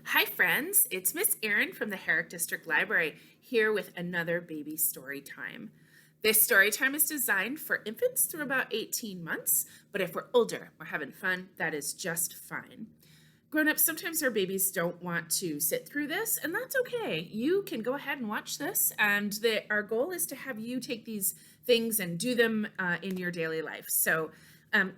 Hi, friends. It's Miss Erin from the Herrick District Library here with another baby story time. This story time is designed for infants through about 18 months, but if we're older, we're having fun, that is just fine. Grown-ups, sometimes our babies don't want to sit through this, and that's okay. You can go ahead and watch this, and our goal is to have you take these things and do them in your daily life. So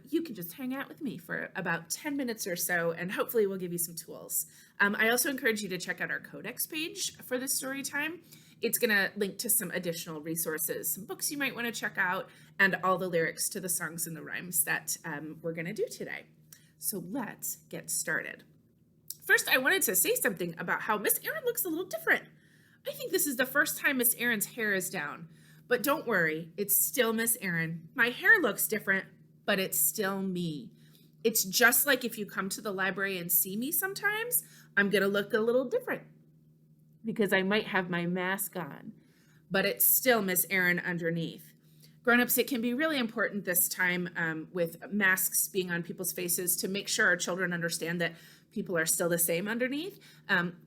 you can just hang out with me for about 10 minutes or so, and hopefully we'll give you some tools. I also encourage you to check out our Codex page for this story time. It's going to link to some additional resources, some books you might want to check out, and all the lyrics to the songs and the rhymes that we're going to do today. So let's get started. First, I wanted to say something about how Miss Erin looks a little different. I think this is the first time Miss Erin's hair is down, but don't worry, it's still Miss Erin. My hair looks different, but it's still me. It's just like if you come to the library and see me sometimes, I'm gonna look a little different because I might have my mask on, but it's still Miss Erin underneath. Grown-ups, it can be really important this time with masks being on people's faces to make sure our children understand that people are still the same underneath,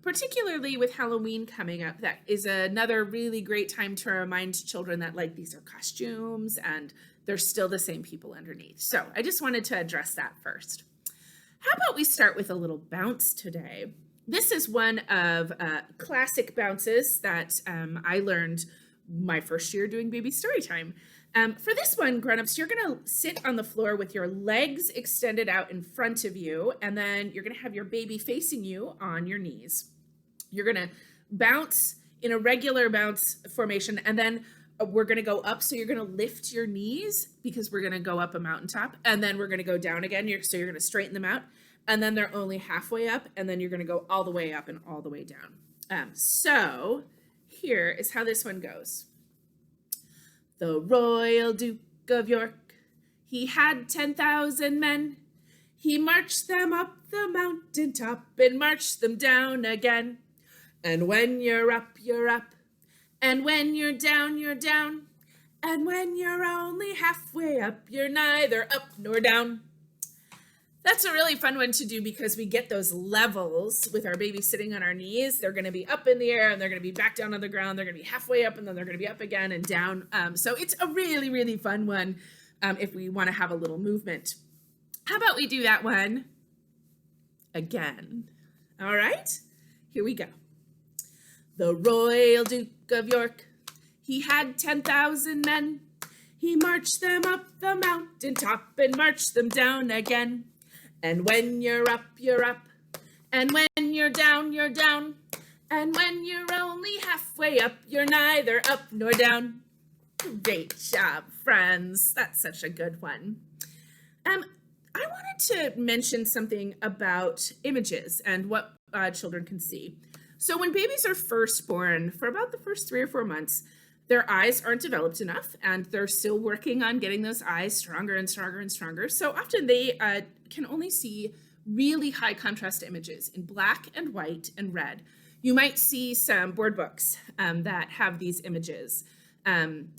particularly with Halloween coming up. That is another really great time to remind children that these are costumes and they're still the same people underneath. So I just wanted to address that first. How about we start with a little bounce today? This is one of classic bounces that I learned my first year doing baby story time. For this one, grown-ups, you're gonna sit on the floor with your legs extended out in front of you, and then you're gonna have your baby facing you on your knees. You're gonna bounce in a regular bounce formation, and then we're gonna go up, so you're gonna lift your knees because we're gonna go up a mountaintop, and then we're gonna go down again, so you're gonna straighten them out, and then they're only halfway up, and then you're gonna go all the way up and all the way down. So here is how this one goes. The Royal Duke of York, he had 10,000 men. He marched them up the mountain top and marched them down again. And when you're up, you're up. And when you're down, you're down. And when you're only halfway up, you're neither up nor down. That's a really fun one to do because we get those levels with our baby sitting on our knees. They're going to be up in the air and they're going to be back down on the ground. They're going to be halfway up and then they're going to be up again and down. So it's a really, really fun one if we want to have a little movement. How about we do that one again? All right, here we go. The Royal Duke of York, he had 10,000 men. He marched them up the mountain top and marched them down again. And when you're up, you're up. And when you're down, you're down. And when you're only halfway up, you're neither up nor down. Great job, friends. That's such a good one. I wanted to mention something about images and what children can see. So when babies are first born, for about the first 3 or 4 months, their eyes aren't developed enough, and they're still working on getting those eyes stronger and stronger and stronger. So often they can only see really high contrast images in black and white and red. You might see some board books that have these images. And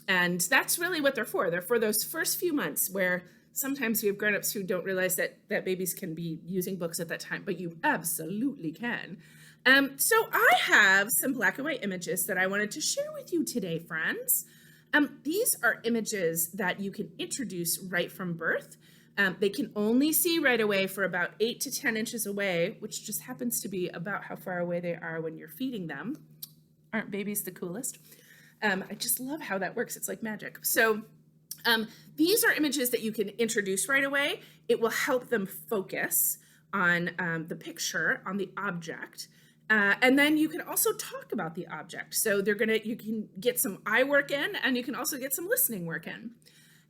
that's really what they're for. They're for those first few months where sometimes we have grown-ups who don't realize that babies can be using books at that time, but you absolutely can. So I have some black and white images that I wanted to share with you today, friends. These are images that you can introduce right from birth. They can only see right away for about 8 to 10 inches away, which just happens to be about how far away they are when you're feeding them. Aren't babies the coolest? I just love how that works. It's like magic. So these are images that you can introduce right away. It will help them focus on the picture, on the object. And then you can also talk about the object. So you can get some eye work in, and you can also get some listening work in.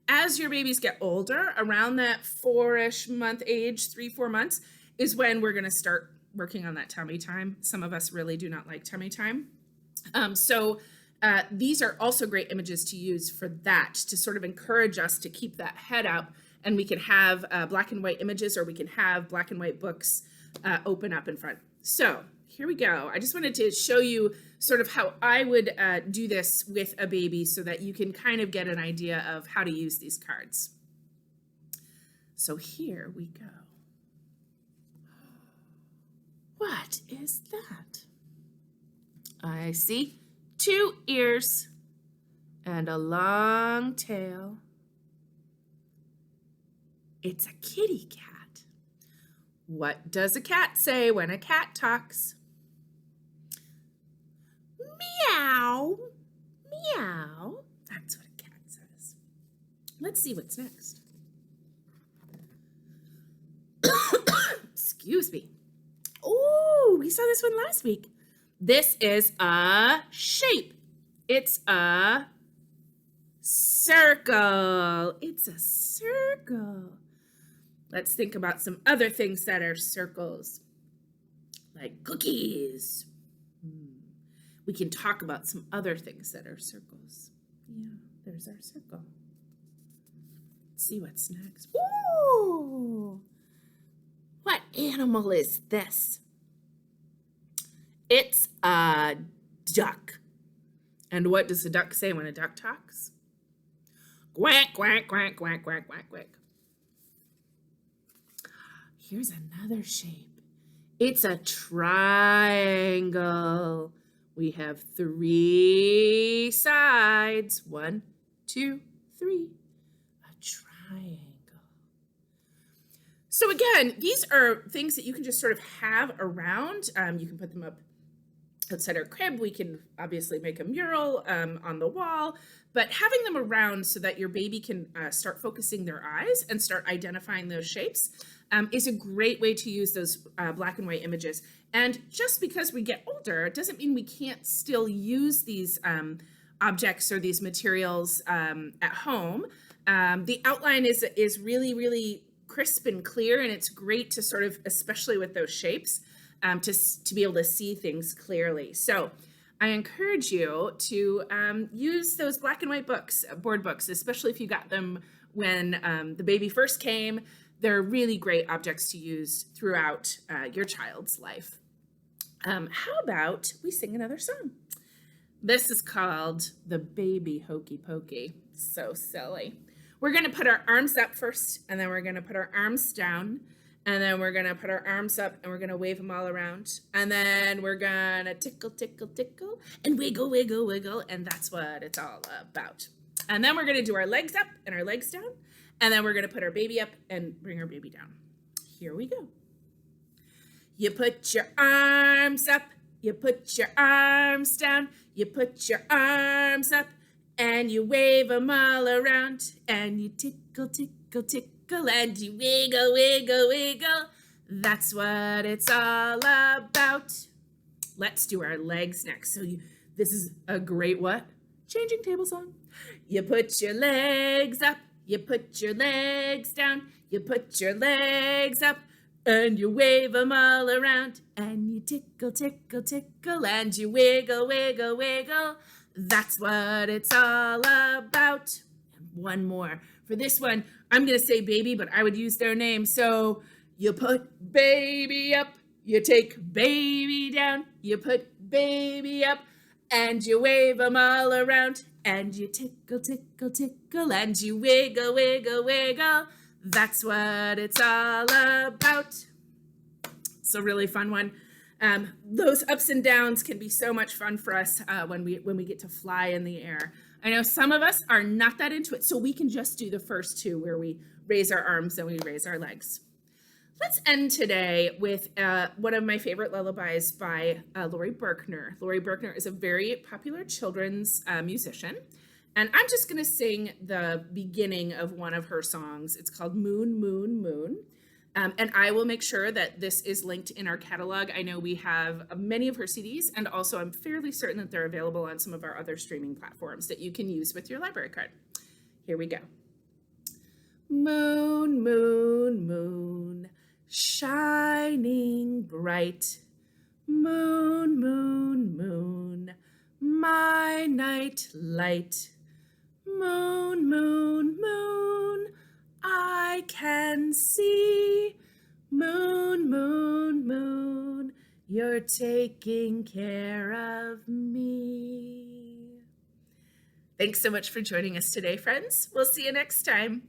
As your babies get older, around that 4-ish month age, 3-4 months, is when we're gonna start working on that tummy time. Some of us really do not like tummy time. These are also great images to use for that, to sort of encourage us to keep that head up, and we can have black and white images, or we can have black and white books open up in front. So here we go. I just wanted to show you sort of how I would do this with a baby so that you can kind of get an idea of how to use these cards. So here we go. What What is that? I see 2 ears and a long tail. It's a kitty cat. What does a cat say when a cat talks? Meow, meow. That's what a cat says. Let's see what's next. Excuse me. Oh, we saw this one last week. This is a shape. It's a circle. It's a circle. Let's think about some other things that are circles, like cookies. We can talk about some other things that are circles. Yeah, there's our circle. Let's see what's next. Ooh! What animal is this? It's a duck. And what does a duck say when a duck talks? Quack, quack, quack, quack, quack, quack, quack. Here's another shape. It's a triangle. We have 3 sides. 1, 2, 3. A triangle. So again, these are things that you can just sort of have around. You can put them up outside our crib. We can obviously make a mural on the wall, but having them around so that your baby can start focusing their eyes and start identifying those shapes is a great way to use those black and white images. And just because we get older doesn't mean we can't still use these objects or these materials at home. The outline is really, really crisp and clear, and it's great to sort of, especially with those shapes, to be able to see things clearly. So I encourage you to use those black and white books, board books, especially if you got them when the baby first came. They're really great objects to use throughout your child's life. How about we sing another song? This is called The Baby Hokey Pokey. So silly. We're going to put our arms up first, and then we're going to put our arms down, and then we're going to put our arms up, and we're going to wave them all around. And then we're going to tickle, tickle, tickle, and wiggle, wiggle, wiggle, and that's what it's all about. And then we're going to do our legs up and our legs down, and then we're going to put our baby up and bring our baby down. Here we go. You put your arms up, you put your arms down, you put your arms up, and you wave them all around, and you tickle, tickle, tickle, and you wiggle, wiggle, wiggle. That's what it's all about. Let's do our legs next. So this is a great what? Changing table song. You put your legs up, you put your legs down, you put your legs up, and you wave them all around, and you tickle, tickle, tickle, and you wiggle, wiggle, wiggle. That's what it's all about. And one more. For this one, I'm going to say baby, but I would use their name. So you put baby up, you take baby down, you put baby up, and you wave them all around, and you tickle, tickle, tickle, and you wiggle, wiggle, wiggle. That's what it's all about. It's a really fun one. Those ups and downs can be so much fun for us when we get to fly in the air. I know some of us are not that into it, so we can just do the first 2 where we raise our arms and we raise our legs. Let's end today with one of my favorite lullabies by Laurie Berkner. Laurie Berkner is a very popular children's musician, and I'm just going to sing the beginning of one of her songs. It's called Moon, Moon, Moon. And I will make sure that this is linked in our catalog. I know we have many of her CDs, and also I'm fairly certain that they're available on some of our other streaming platforms that you can use with your library card. Here we go. Moon, moon, moon, shining bright. Moon, moon, moon, my night light. Moon, moon, moon, I can see. Moon, moon, moon, you're taking care of me. Thanks so much for joining us today, friends. We'll see you next time.